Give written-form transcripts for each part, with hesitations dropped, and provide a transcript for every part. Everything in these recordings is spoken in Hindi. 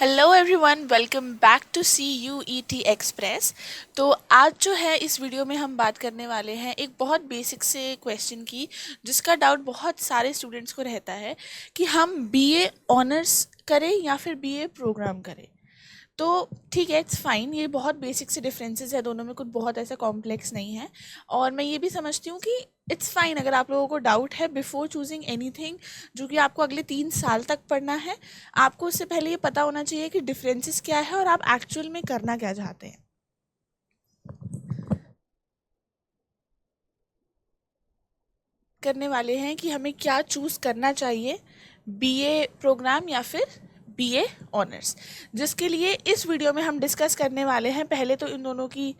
Hello everyone, welcome back to C U E T express. तो आज जो है इस वीडियो में हम बात करने वाले हैं एक बहुत बेसिक से क्वेश्चन की, जिसका डाउट बहुत सारे स्टूडेंट्स को रहता है कि हम बीए ऑनर्स करें या फिर बीए प्रोग्राम करें। तो ठीक है, इट्स फाइन, ये बहुत बेसिक से डिफरेंसेस है दोनों में, कुछ बहुत ऐसा कॉम्प्लेक्स नहीं है। और मैं ये भी समझती हूँ कि इट्स फाइन अगर आप लोगों को डाउट है बिफोर चूजिंग एनीथिंग जो कि आपको अगले 3 साल तक पढ़ना है। आपको उससे पहले ये पता होना चाहिए कि डिफरेंसेस क्या है और आप एक्चुअल में करना क्या चाहते हैं। करने वाले हैं कि हमें क्या चूज करना चाहिए, बीए प्रोग्राम या फिर बीए ऑनर्स, जिसके लिए इस वीडियो में हम डिस्कस करने वाले हैं पहले तो इन दोनों की,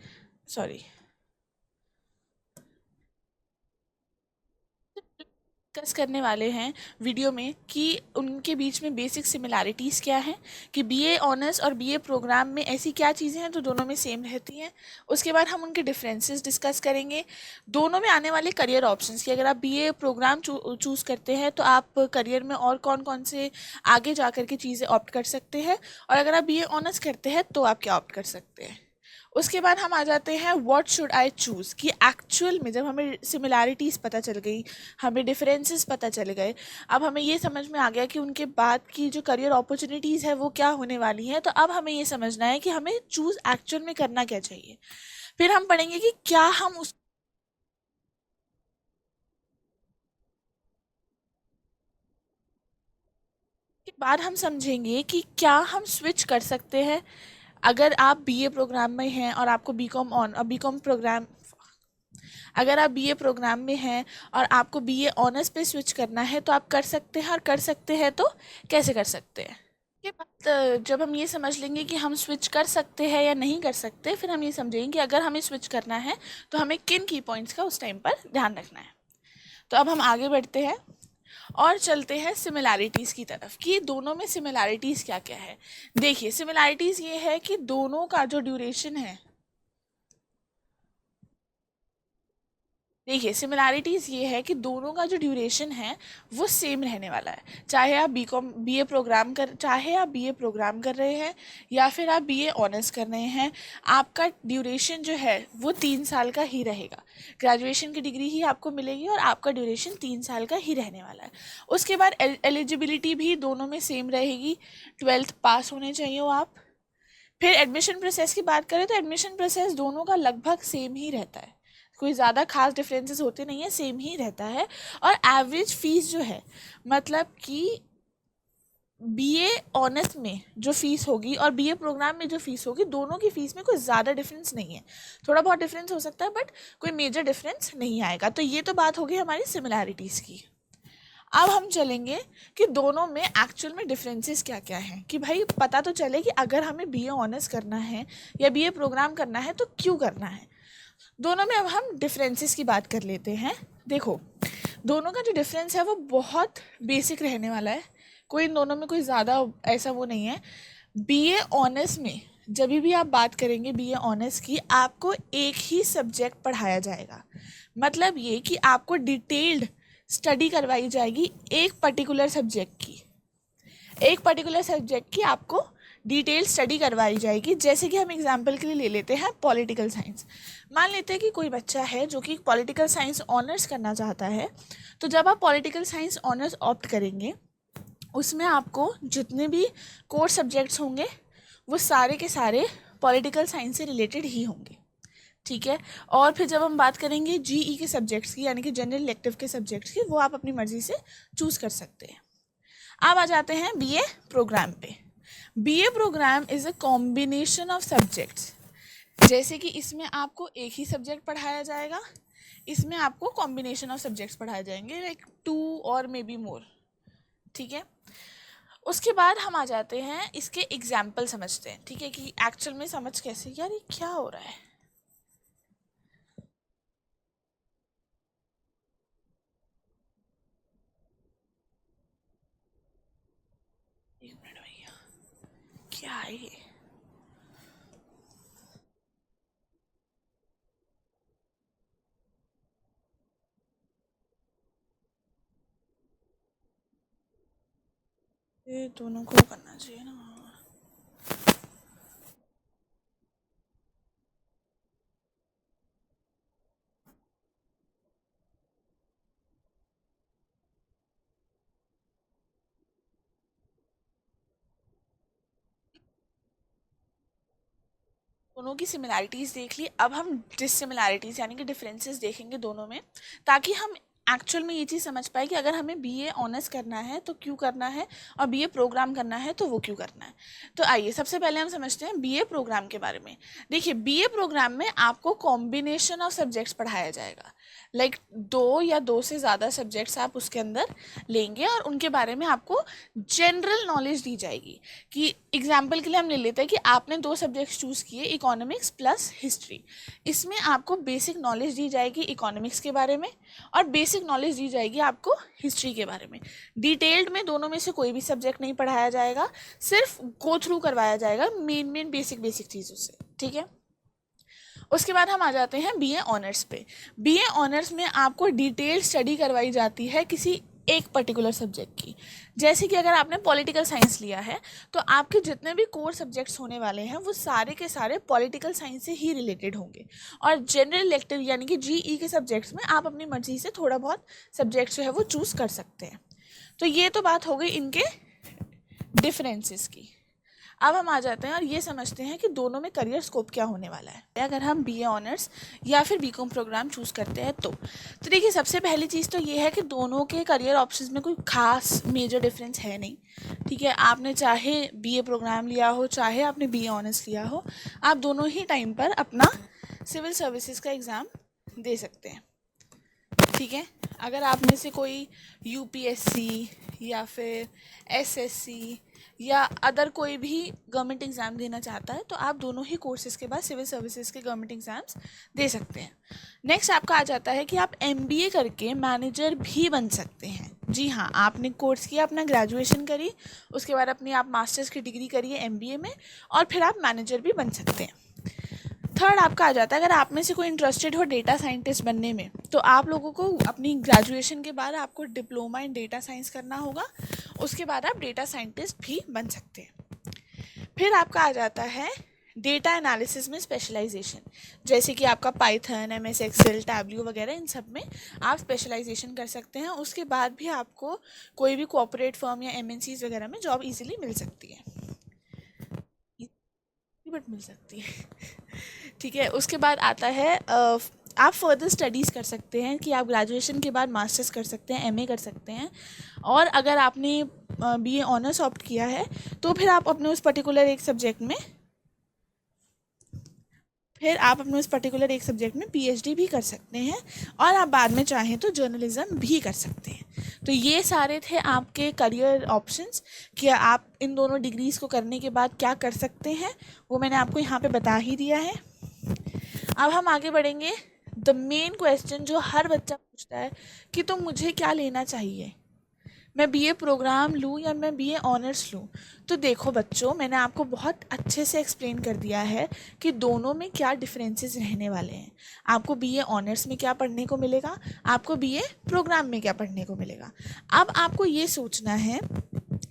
सॉरी, डिस्कस करने वाले हैं वीडियो में कि उनके बीच में बेसिक सिमिलैरिटीज़ क्या हैं, कि बीए ऑनर्स और बीए प्रोग्राम में ऐसी क्या चीज़ें हैं जो दोनों में सेम रहती हैं। उसके बाद हम उनके डिफरेंसेस डिस्कस करेंगे, दोनों में आने वाले करियर ऑप्शंस की, अगर आप बीए प्रोग्राम चूज़ करते हैं तो आप करियर में और कौन कौन से आगे जा कर के चीज़ें ऑप्ट कर सकते हैं, और अगर आप बीए ऑनर्स करते हैं तो आप क्या ऑप्ट कर सकते हैं। उसके बाद हम आ जाते हैं व्हाट शुड आई चूज़, कि एक्चुअल में जब हमें सिमिलैरिटीज़ पता चल गई, हमें डिफरेंसेस पता चल गए, अब हमें ये समझ में आ गया कि उनके बाद की जो करियर अपॉर्चुनिटीज़ है वो क्या होने वाली हैं, तो अब हमें ये समझना है कि हमें चूज़ एक्चुअल में करना क्या चाहिए। फिर हम पढ़ेंगे कि क्या हम उसके बाद हम समझेंगे कि क्या हम स्विच कर सकते हैं। अगर आप बीए प्रोग्राम में हैं और आपको बीकॉम ऑन बीकॉम प्रोग्राम, अगर आप बीए प्रोग्राम में हैं और आपको बीए ऑनर्स पे स्विच करना है तो आप कर सकते हैं, और कर सकते हैं तो कैसे कर सकते हैं। के बाद जब हम ये समझ लेंगे कि हम स्विच कर सकते हैं या नहीं कर सकते, फिर हम ये समझेंगे कि अगर हमें स्विच करना है तो हमें किन की पॉइंट्स का उस टाइम पर ध्यान रखना है। तो अब हम आगे बढ़ते हैं और चलते हैं सिमिलैरिटीज़ की तरफ, कि दोनों में सिमिलैरिटीज़ क्या क्या है। देखिए, सिमिलैरिटीज़ ये है कि दोनों का जो ड्यूरेशन है, देखिए सिमिलैरिटीज़ ये है कि दोनों का जो ड्यूरेशन है वो सेम रहने वाला है, चाहे आप बीए प्रोग्राम कर रहे हैं या फिर आप बीए ऑनर्स कर रहे हैं। आपका ड्यूरेशन जो है वो 3 साल का ही रहेगा, ग्रेजुएशन की डिग्री ही आपको मिलेगी और आपका ड्यूरेशन 3 साल का ही रहने वाला है। उसके बाद एलिजिबिलिटी भी दोनों में सेम रहेगी, 12th पास होने चाहिए हो आप। फिर एडमिशन प्रोसेस की बात करें तो एडमिशन प्रोसेस दोनों का लगभग सेम ही रहता है, कोई ज़्यादा खास डिफरेंसेस होते नहीं है, सेम ही रहता है। और एवरेज फीस जो है, मतलब कि बीए ऑनर्स में जो फीस होगी और बीए प्रोग्राम में जो फीस होगी, दोनों की फीस में कोई ज़्यादा डिफरेंस नहीं है। थोड़ा बहुत डिफरेंस हो सकता है बट कोई मेजर डिफरेंस नहीं आएगा। तो ये तो बात होगी हमारी सिमिलैरिटीज़ की। अब हम चलेंगे कि दोनों में एक्चुअल में डिफरेंसेस क्या क्या हैं, कि भाई पता तो चले कि अगर हमें बीए ऑनर्स करना है या बीए प्रोग्राम करना है तो क्यों करना है। दोनों में अब हम डिफरेंसेस की बात कर लेते हैं। देखो, दोनों का जो डिफरेंस है वो बहुत बेसिक रहने वाला है, कोई इन दोनों में कोई ज़्यादा ऐसा वो नहीं है। बीए ऑनर्स में जब भी आप बात करेंगे बीए ऑनर्स की, आपको एक ही सब्जेक्ट पढ़ाया जाएगा, मतलब ये कि आपको डिटेल्ड स्टडी करवाई जाएगी एक पर्टिकुलर सब्जेक्ट की आपको डिटेल स्टडी करवाई जाएगी। जैसे कि हम एग्जाम्पल के लिए ले लेते हैं पॉलिटिकल साइंस। मान लेते हैं कि कोई बच्चा है जो कि पॉलिटिकल साइंस ऑनर्स करना चाहता है, तो जब आप पॉलिटिकल साइंस ऑनर्स ऑप्ट करेंगे, उसमें आपको जितने भी कोर सब्जेक्ट्स होंगे वो सारे के सारे पॉलिटिकल साइंस से रिलेटेड ही होंगे। ठीक है। और फिर जब हम बात करेंगे जीई के सब्जेक्ट्स की, यानी कि जनरल इलेक्टिव के सब्जेक्ट्स की, वो आप अपनी मर्जी से चूज कर सकते हैं। अब आ जाते हैं बीए प्रोग्राम पे। BA programme is a combination of subjects, जैसे कि इसमें आपको एक ही सब्जेक्ट पढ़ाया जाएगा, इसमें आपको कॉम्बिनेशन ऑफ सब्जेक्ट्स पढ़ाए जाएंगे, लाइक 2 और मे बी मोर। ठीक है। उसके बाद हम आ जाते हैं इसके एग्जाम्पल समझते हैं, ठीक है, कि एक्चुअल में समझ कैसे, यार ये क्या हो रहा है। एक मिनट भैया, क्या है ये दोनों को करना चाहिए ना। दोनों की सिमिलैरिटीज़ देख ली, अब हम डिससिमिलैरिटीज़ यानी कि डिफरेंसेस देखेंगे दोनों में, ताकि हम एक्चुअल में ये चीज़ समझ पाए कि अगर हमें बीए ऑनर्स करना है तो क्यों करना है, और बीए प्रोग्राम करना है तो वो क्यों करना है। तो आइए सबसे पहले हम समझते हैं बीए प्रोग्राम के बारे में। देखिए, बीए प्रोग्राम में आपको कॉम्बिनेशन ऑफ सब्जेक्ट्स पढ़ाया जाएगा, लाइक दो या दो से ज़्यादा सब्जेक्ट्स आप उसके अंदर लेंगे और उनके बारे में आपको जनरल नॉलेज दी जाएगी। कि एग्जाम्पल के लिए हम ले लेते हैं कि आपने दो सब्जेक्ट्स चूज़ किए, इकोनॉमिक्स प्लस हिस्ट्री। इसमें आपको बेसिक नॉलेज दी जाएगी इकोनॉमिक्स के बारे में और बेसिक नॉलेज दी जाएगी आपको हिस्ट्री के बारे में। डिटेल्ड में दोनों में से कोई भी सब्जेक्ट नहीं पढ़ाया जाएगा, सिर्फ गो थ्रू करवाया जाएगा मेन बेसिक चीज़ों से, ठीक है। उसके बाद हम आ जाते हैं बीए ऑनर्स पे। बीए ऑनर्स में आपको डिटेल स्टडी करवाई जाती है किसी एक पर्टिकुलर सब्जेक्ट की। जैसे कि अगर आपने पॉलिटिकल साइंस लिया है तो आपके जितने भी कोर सब्जेक्ट्स होने वाले हैं वो सारे के सारे पॉलिटिकल साइंस से ही रिलेटेड होंगे। और जनरल इलेक्टिव यानी कि जीई के सब्जेक्ट्स में आप अपनी मर्जी से थोड़ा बहुत सब्जेक्ट जो है वो चूज़ कर सकते हैं। तो ये तो बात हो गई इनके डिफरेंसेस की। अब हम आ जाते हैं और ये समझते हैं कि दोनों में करियर स्कोप क्या होने वाला है अगर हम बीए ऑनर्स या फिर बीकॉम प्रोग्राम चूज़ करते हैं तो देखिए, सबसे पहली चीज़ तो ये है कि दोनों के करियर ऑप्शंस में कोई खास मेजर डिफरेंस है नहीं, ठीक है। आपने चाहे बीए प्रोग्राम लिया हो चाहे आपने बीए ऑनर्स लिया हो, आप दोनों ही टाइम पर अपना सिविल सर्विसेज का एग्ज़ाम दे सकते हैं, ठीक है। अगर आप में से कोई यूपीएससी या फिर एसएससी या अदर कोई भी गवर्नमेंट एग्ज़ाम देना चाहता है तो आप दोनों ही कोर्सेज़ के बाद सिविल सर्विसेज के गवर्नमेंट एग्ज़ाम्स दे सकते हैं। नेक्स्ट आपका आ जाता है कि आप एमबीए करके मैनेजर भी बन सकते हैं। जी हाँ, आपने कोर्स किया, अपना ग्रेजुएशन करी, उसके बाद अपनी आप मास्टर्स की डिग्री करिए एमबीए में और फिर आप मैनेजर भी बन सकते हैं। थर्ड आपका आ जाता है, अगर आप में से कोई इंटरेस्टेड हो डेटा साइंटिस्ट बनने में तो आप लोगों को अपनी ग्रेजुएशन के बाद आपको डिप्लोमा इन डेटा साइंस करना होगा, उसके बाद आप डेटा साइंटिस्ट भी बन सकते हैं। फिर आपका आ जाता है डेटा एनालिसिस में स्पेशलाइजेशन, जैसे कि आपका पाइथन, एमएस एक्सेल, टैब्ल्यू वगैरह इन सब में आप स्पेशलाइजेशन कर सकते हैं। उसके बाद भी आपको कोई भी कॉर्पोरेट फर्म या एमएनसीज वगैरह में जॉब इजीली मिल सकती है, बट मिल सकती है ठीक है। उसके बाद आता है आप फर्दर स्टडीज़ कर सकते हैं कि आप ग्रेजुएशन के बाद मास्टर्स कर सकते हैं, एमए कर सकते हैं। और अगर आपने बीए ऑनर्स ऑप्ट किया है तो फिर आप अपने उस पर्टिकुलर एक सब्जेक्ट में पीएचडी भी कर सकते हैं और आप बाद में चाहें तो जर्नलिज्म भी कर सकते हैं। तो ये सारे थे आपके करियर ऑप्शंस कि आप इन दोनों डिग्रीज़ को करने के बाद क्या कर सकते हैं, वो मैंने आपको यहाँ पे बता ही दिया है। अब हम आगे बढ़ेंगे। द मेन क्वेश्चन जो हर बच्चा पूछता है कि तो मुझे क्या लेना चाहिए, मैं बीए प्रोग्राम लूँ या मैं बीए ऑनर्स लूँ। तो देखो बच्चों, मैंने आपको बहुत अच्छे से एक्सप्लेन कर दिया है कि दोनों में क्या डिफरेंसेस रहने वाले हैं। आपको बीए ऑनर्स में क्या पढ़ने को मिलेगा, आपको बीए प्रोग्राम में क्या पढ़ने को मिलेगा। अब आपको ये सोचना है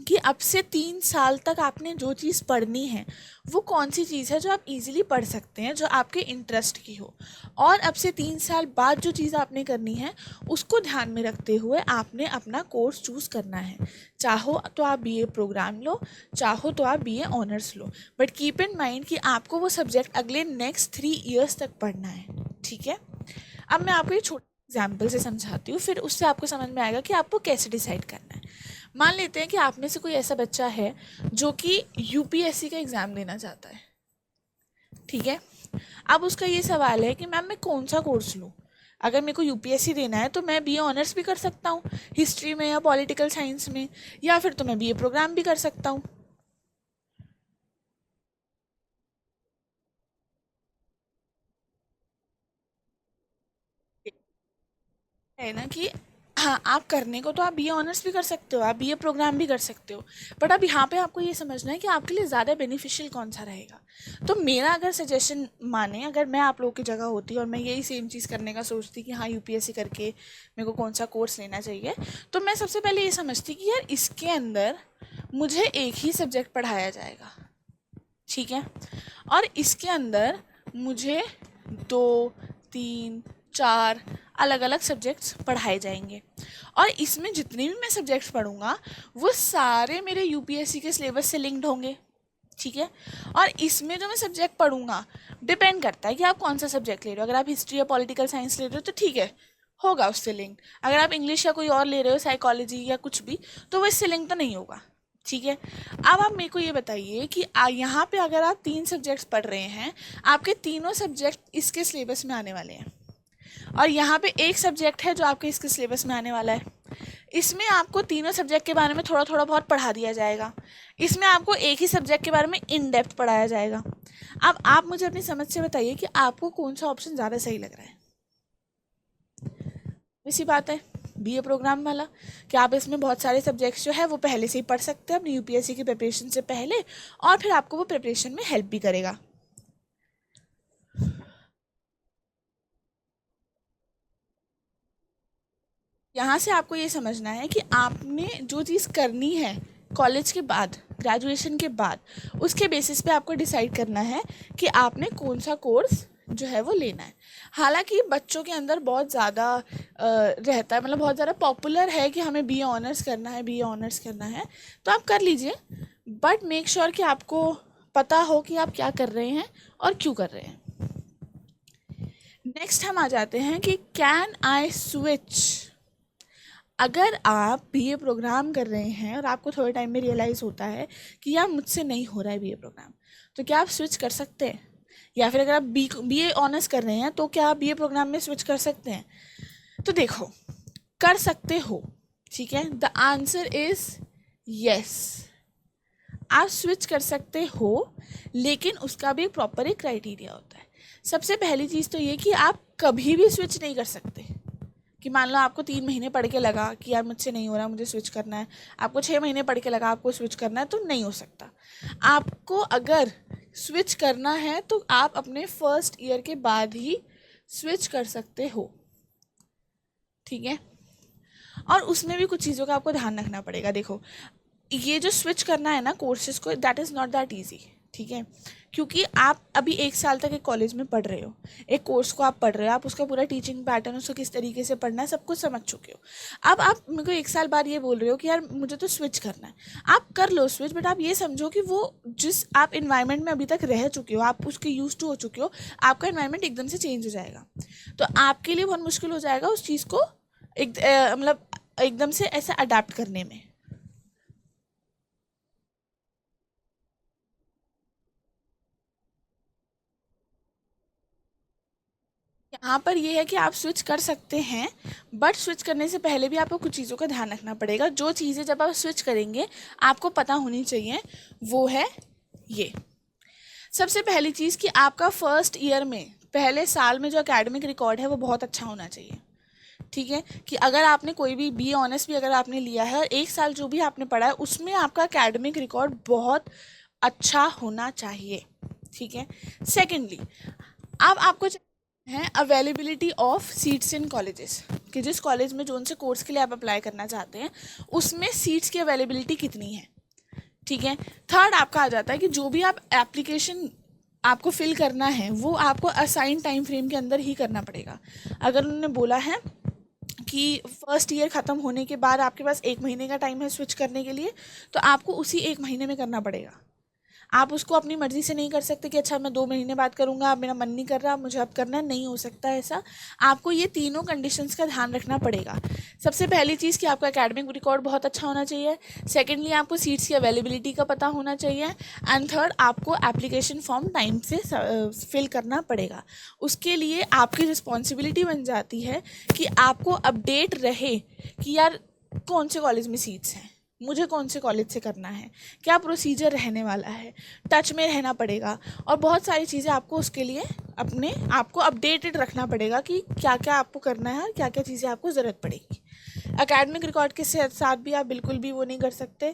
कि अब से 3 साल तक आपने जो चीज़ पढ़नी है वो कौन सी चीज़ है जो आप इजीली पढ़ सकते हैं, जो आपके इंटरेस्ट की हो। और अब से 3 साल बाद जो चीज़ आपने करनी है उसको ध्यान में रखते हुए आपने अपना कोर्स चूज़ करना है। चाहो तो आप बीए प्रोग्राम लो, चाहो तो आप BA honours low, but keep in mind कि आपको वो सब्जेक्ट अगले नेक्स्ट 3 ईयर्स तक पढ़ना है, ठीक है। अब मैं आपको ये छोटे एग्जाम्पल से समझाती हूँ, फिर उससे आपको समझ में आएगा कि आपको कैसे डिसाइड करना है। मान लेते हैं कि आप में से कोई ऐसा बच्चा है जो कि यूपीएससी का एग्ज़ाम देना चाहता है, ठीक है। अब उसका ये सवाल है कि मैम मैं कौन सा कोर्स लूँ। अगर मेरे को यूपीएससी देना है तो मैं बीए ऑनर्स भी कर सकता हूँ हिस्ट्री में या पॉलिटिकल साइंस में, या फिर तो मैं बीए प्रोग्राम भी कर सकता हूँ। है ना कि हाँ, आप करने को तो आप बीए ऑनर्स भी कर सकते हो, आप बीए प्रोग्राम भी कर सकते हो, बट अब यहाँ पे आपको ये समझना है कि आपके लिए ज़्यादा बेनिफिशियल कौन सा रहेगा। तो मेरा अगर सजेशन माने, अगर मैं आप लोगों की जगह होती और मैं यही सेम चीज़ करने का सोचती कि हाँ यूपीएससी करके मेरे को कौन सा कोर्स लेना चाहिए, तो मैं सबसे पहले ये समझती कि यार इसके अंदर मुझे एक ही सब्जेक्ट पढ़ाया जाएगा, ठीक है, और इसके अंदर मुझे 2, 3, 4 अलग अलग सब्जेक्ट्स पढ़ाए जाएंगे और इसमें जितने भी मैं सब्जेक्ट्स पढ़ूंगा वो सारे मेरे यूपीएससी के सिलेबस से लिंक्ड होंगे, ठीक है। और इसमें जो मैं सब्जेक्ट पढ़ूंगा डिपेंड करता है कि आप कौन सा सब्जेक्ट ले रहे हो। अगर आप हिस्ट्री या पॉलिटिकल साइंस ले रहे हो तो ठीक है, होगा उससे लिंक। अगर आप इंग्लिश या कोई और ले रहे हो, साइकोलॉजी या कुछ भी, तो वो इससे लिंक तो नहीं होगा। ठीक है। अब आप मेरे को ये बताइए कि यहाँ पे अगर आप 3 सब्जेक्ट्स पढ़ रहे हैं, आपके तीनों सब्जेक्ट इसके सिलेबस में आने वाले हैं, और यहाँ पे एक सब्जेक्ट है जो आपके इसके सिलेबस में आने वाला है। इसमें आपको तीनों सब्जेक्ट के बारे में थोड़ा थोड़ा बहुत पढ़ा दिया जाएगा। इसमें आपको एक ही सब्जेक्ट के बारे में इन डेप्थ पढ़ाया जाएगा। अब आप मुझे अपनी समझ से बताइए कि आपको कौन सा ऑप्शन ज़्यादा सही लग रहा है। इसी बात है बीए प्रोग्राम वाला, कि आप इसमें बहुत सारे सब्जेक्ट्स जो है वो पहले से ही पढ़ सकते हैं अपनी यूपीएससी की प्रिपरेशन से पहले, और फिर आपको वो प्रिपरेशन में हेल्प भी करेगा। यहाँ से आपको ये समझना है कि आपने जो चीज़ करनी है कॉलेज के बाद, ग्रेजुएशन के बाद, उसके बेसिस पे आपको डिसाइड करना है कि आपने कौन सा कोर्स जो है वो लेना है। हालांकि बच्चों के अंदर बहुत ज़्यादा रहता है, मतलब बहुत ज़्यादा पॉपुलर है कि हमें बीए ऑनर्स करना है, बीए ऑनर्स करना है, तो आप कर लीजिए, बट मेक श्योर कि आपको पता हो कि आप क्या कर रहे हैं और क्यों कर रहे हैं। नेक्स्ट हम आ जाते हैं कि कैन आई स्विच। अगर आप बीए प्रोग्राम कर रहे हैं और आपको थोड़े टाइम में रियलाइज़ होता है कि यार मुझसे नहीं हो रहा है बीए प्रोग्राम, तो क्या आप स्विच कर सकते हैं? या फिर अगर आप बीए ऑनर्स कर रहे हैं तो क्या आप बीए प्रोग्राम में स्विच कर सकते हैं? तो देखो, कर सकते हो, ठीक है। द आंसर इज यस, आप स्विच कर सकते हो, लेकिन उसका भी प्रॉपर एक क्राइटेरिया होता है। सबसे पहली चीज़ तो ये कि आप कभी भी स्विच नहीं कर सकते। कि मान लो आपको 3 महीने पढ़ के लगा कि यार मुझसे नहीं हो रहा, मुझे स्विच करना है, आपको 6 महीने पढ़ के लगा आपको स्विच करना है, तो नहीं हो सकता। आपको अगर स्विच करना है तो आप अपने फर्स्ट ईयर के बाद ही स्विच कर सकते हो, ठीक है। और उसमें भी कुछ चीज़ों का आपको ध्यान रखना पड़ेगा। देखो, ये जो स्विच करना है ना कोर्सेज को, that is not that easy, ठीक है। क्योंकि आप अभी 1 साल तक एक कॉलेज में पढ़ रहे हो, एक कोर्स को आप पढ़ रहे हो, आप उसका पूरा टीचिंग पैटर्न, उसको किस तरीके से पढ़ना है, सब कुछ समझ चुके हो। अब आप मेरे को 1 साल बाद ये बोल रहे हो कि यार मुझे तो स्विच करना है। आप कर लो स्विच, बट आप ये समझो कि वो जिस आप इन्वायरमेंट में अभी तक रह चुके हो, आप उसके यूज टू हो चुके हो, आपका इन्वायरमेंट एकदम से चेंज हो जाएगा, तो आपके लिए बहुत मुश्किल हो जाएगा उस चीज़ को मतलब एकदम से ऐसे अडेप्ट करने में। यहाँ पर ये है कि आप स्विच कर सकते हैं, बट स्विच करने से पहले भी आपको कुछ चीज़ों का ध्यान रखना पड़ेगा। जो चीज़ें जब आप स्विच करेंगे आपको पता होनी चाहिए, वो है ये। सबसे पहली चीज़ कि आपका फर्स्ट ईयर में, पहले साल में जो एकेडमिक रिकॉर्ड है वो बहुत अच्छा होना चाहिए, ठीक है। कि अगर आपने कोई भी बी ऑनर्स भी अगर आपने लिया है और 1 साल जो भी आपने पढ़ा है उसमें आपका एकेडमिक रिकॉर्ड बहुत अच्छा होना चाहिए, ठीक है। सेकेंडली, अब आपको है availability of seats in colleges, कि जिस कॉलेज में जो से कोर्स के लिए आप अप्लाई करना चाहते हैं उसमें सीट्स की अवेलेबिलिटी कितनी है, ठीक है। थर्ड आपका आ जाता है कि जो भी आप एप्लीकेशन आपको फिल करना है वो आपको असाइन टाइम फ्रेम के अंदर ही करना पड़ेगा। अगर उन्होंने बोला है कि फर्स्ट ईयर ख़त्म होने के बाद आपके पास 1 महीने का टाइम है स्विच करने के लिए, तो आपको उसी 1 महीने में करना पड़ेगा। आप उसको अपनी मर्जी से नहीं कर सकते कि अच्छा मैं 2 महीने बाद करूँगा, अब मेरा मन नहीं कर रहा, मुझे अब करना है, नहीं हो सकता ऐसा। आपको ये तीनों कंडीशंस का ध्यान रखना पड़ेगा। सबसे पहली चीज़ कि आपका एकेडमिक रिकॉर्ड बहुत अच्छा होना चाहिए। सेकेंडली, आपको सीट्स की अवेलेबिलिटी का पता होना चाहिए। एंड थर्ड, आपको एप्लीकेशन फॉर्म टाइम से फिल करना पड़ेगा। उसके लिए आपकी रिस्पॉन्सिबिलिटी बन जाती है कि आपको अपडेट रहे कि यार कौन से कॉलेज में सीट्स हैं, मुझे कौन से कॉलेज से करना है, क्या प्रोसीजर रहने वाला है, टच में रहना पड़ेगा। और बहुत सारी चीज़ें आपको उसके लिए अपने आप को अपडेटेड रखना पड़ेगा कि क्या क्या आपको करना है और क्या क्या चीज़ें आपको ज़रूरत पड़ेगी। एकेडमिक रिकॉर्ड के साथ भी आप बिल्कुल भी वो नहीं कर सकते।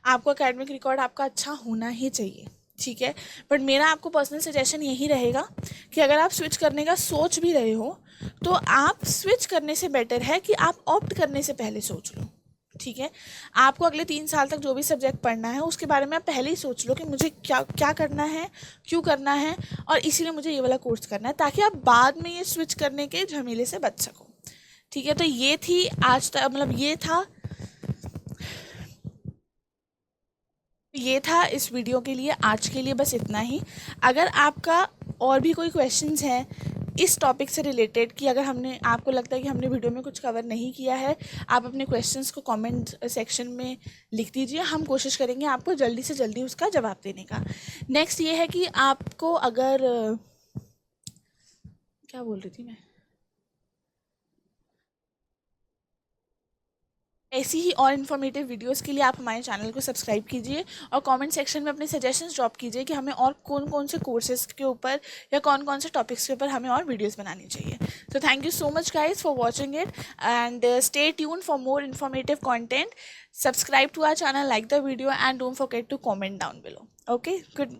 आपको एकेडमिक रिकॉर्ड आपका अच्छा होना ही चाहिए, ठीक है। बट मेरा आपको पर्सनल सजेशन यही रहेगा कि अगर आप स्विच करने का सोच भी रहे हो तो आप स्विच करने से बेटर है कि आप ऑप्ट करने से पहले सोच लो, ठीक है। आपको अगले 3 साल तक जो भी सब्जेक्ट पढ़ना है उसके बारे में आप पहले ही सोच लो कि मुझे क्या क्या करना है, क्यों करना है, और इसीलिए मुझे ये वाला कोर्स करना है, ताकि आप बाद में ये स्विच करने के झमेले से बच सको, ठीक है। तो ये थी आज तक, मतलब ये था ये था इस वीडियो के लिए, आज के लिए बस इतना ही। अगर आपका और भी कोई क्वेश्चंस हैं इस टॉपिक से रिलेटेड, कि अगर हमने, आपको लगता है कि हमने वीडियो में कुछ कवर नहीं किया है, आप अपने क्वेश्चंस को कमेंट सेक्शन में लिख दीजिए। हम कोशिश करेंगे आपको जल्दी से जल्दी उसका जवाब देने का। नेक्स्ट ये है कि आपको अगर क्या बोल रही थी मैं, ऐसी ही और इन्फॉर्मेटिव वीडियोस के लिए आप हमारे चैनल को सब्सक्राइब कीजिए और कमेंट सेक्शन में अपने सजेशंस ड्रॉप कीजिए कि हमें और कौन कौन से कोर्सेज के ऊपर या कौन कौन से टॉपिक्स के ऊपर हमें और वीडियोस बनानी चाहिए। So thank you so much guys for watching it, and stay tuned for more informative content. Subscribe to our channel, like the video, and don't forget to comment down below. Okay, good.